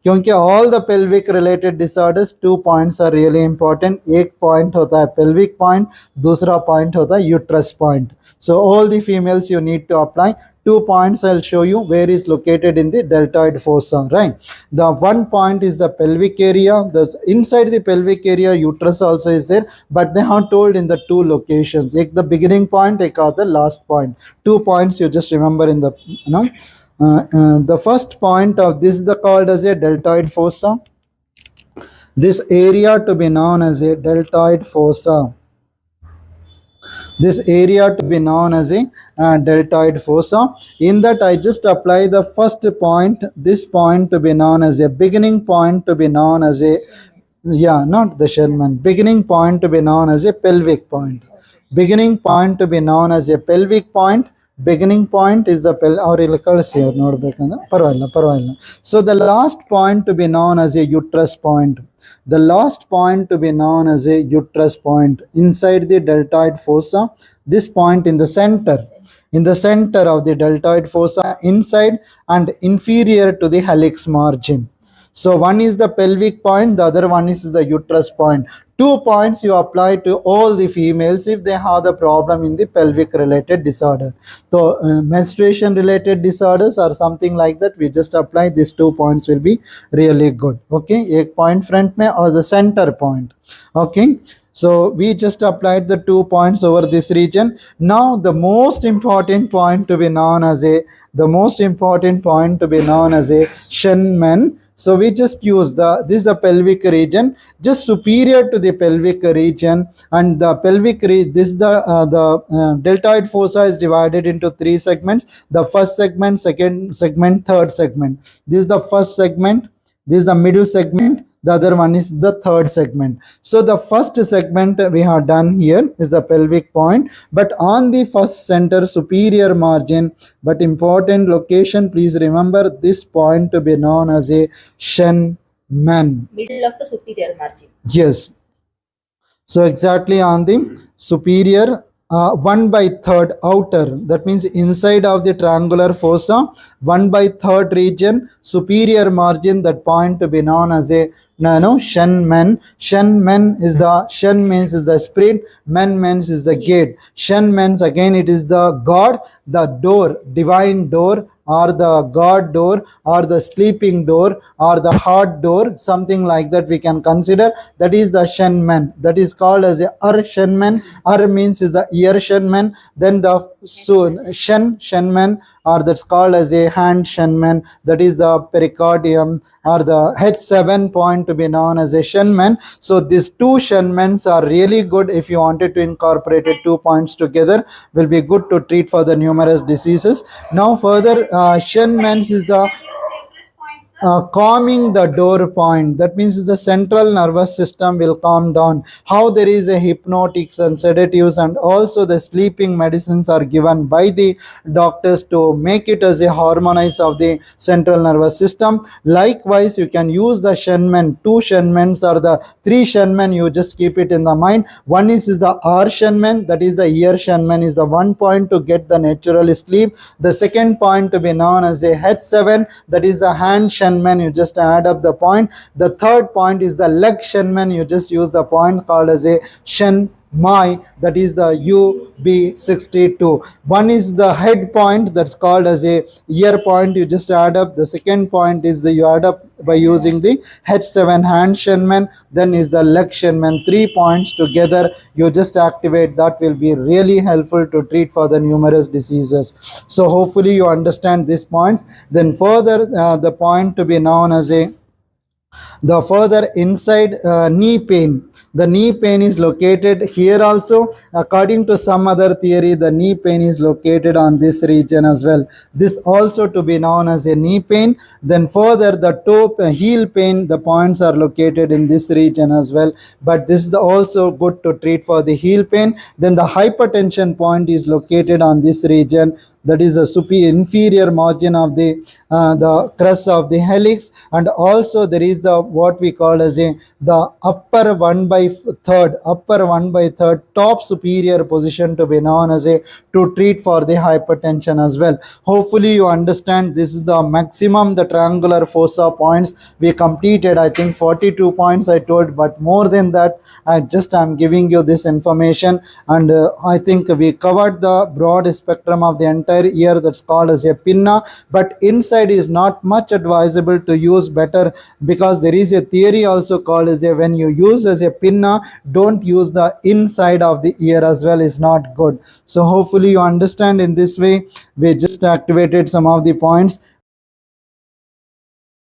क्योंकि all the pelvic related disorders 2 points are really important. एक point होता है pelvic point, दूसरा point होता है uterus point. So all the females you need to apply 2 points. I'll show you where is located in the deltoid fossa, right? The 1 point is the pelvic area. The inside the pelvic area uterus also is there, but they are told in the 2 locations. Ek the beginning point, ek the last point. 2 points you just remember in the the first point of this is called as a deltoid fossa. This area to be known as a deltoid fossa. This area to be known as a deltoid fossa. In that I just apply the first point, this point to be known as a beginning point to be known as a, not the Sherman, beginning point to be known as a pelvic point. Beginning point to be known as a pelvic point. Beginning point is the so the last point to be known as a uterus point. The last point to be known as a uterus point inside the deltoid fossa. This point in the center of the deltoid fossa, inside and inferior to the helix margin. So one is the pelvic point, the other one is the uterus point. 2 points you apply to all the females if they have the problem in the pelvic related disorder. So menstruation related disorders or something like that, we just apply these 2 points will be really good. Okay, एक point front में or the center point. Okay, so we just applied the 2 points over this region. Now the most important point to be known as a Shenman. So we just use this is the pelvic region, just superior to the pelvic region, and the pelvic this is the deltoid fossa is divided into 3 segments. The first segment, second segment, third segment. This is the first segment, this is the middle segment, the other one is the third segment. So the first segment we have done here is the pelvic point, but on the first center superior margin, but important location, please remember this point to be known as a Shenman. Middle of the superior margin. Yes. So exactly on the superior 1/3 outer, that means inside of the triangular fossa, 1/3 region, superior margin, that point to be known as a Shenman. Shenman is the, Shen means is the spirit, men means is the gate. Shen means again it is the God, the door, divine door, or the God door, or the sleeping door, or the heart door, something like that we can consider. That is the Shenman. That is called as a Shenman. means is the ear Shenman. Then the Shenman, or that's called as a hand Shenman. That is the pericardium, or the H7 point to be known as a Shenman. So these 2 Shenmans are really good. If you wanted to incorporate 2 points together, will be good to treat for the numerous diseases. Now further, Shenmans is the calming the door point. That means the central nervous system will calm down. How there is a hypnotics and sedatives, and also the sleeping medicines are given by the doctors to make it as a harmonize of the central nervous system. Likewise, you can use the Shenman. 2 Shenmans or the 3 Shenman, you just keep it in the mind. One is the R Shenman, that is the ear Shenman, is the 1 point to get the natural sleep. The second point to be known as the H7, that is the hand Shenman, you just add up the point. The third point is the leg Shenman, you just use the point called as a Shen Mai, that is the UB62. One is the head point, that's called as a ear point, you just add up. The second point is the you add up by using the H7 hand Shenman. Then is the leg Shenman. 3 points together you just activate. That will be really helpful to treat for the numerous diseases. So hopefully you understand this point. Then further the point to be known as a the further inside knee pain. The knee pain is located here also. According to some other theory, the knee pain is located on this region as well. This also to be known as a knee pain. Then further the toe heel pain, the points are located in this region as well. But this is also good to treat for the heel pain. Then the hypertension point is located on this region. that is the superior inferior margin of the crest of the helix, and also there is the what we call as the upper 1/3 top superior position to be known as to treat for the hypertension as well. Hopefully you understand this is the maximum the triangular fossa points we completed. I think 42 points I told, but more than that I'm giving you this information. And I think we covered the broad spectrum of the entire ear, that's called as a pinna. But inside is not much advisable to use, better, because there is a theory also called as when you use as a pinna, don't use the inside of the ear as well, is not good. So hopefully you understand. In this way we just activated some of the points.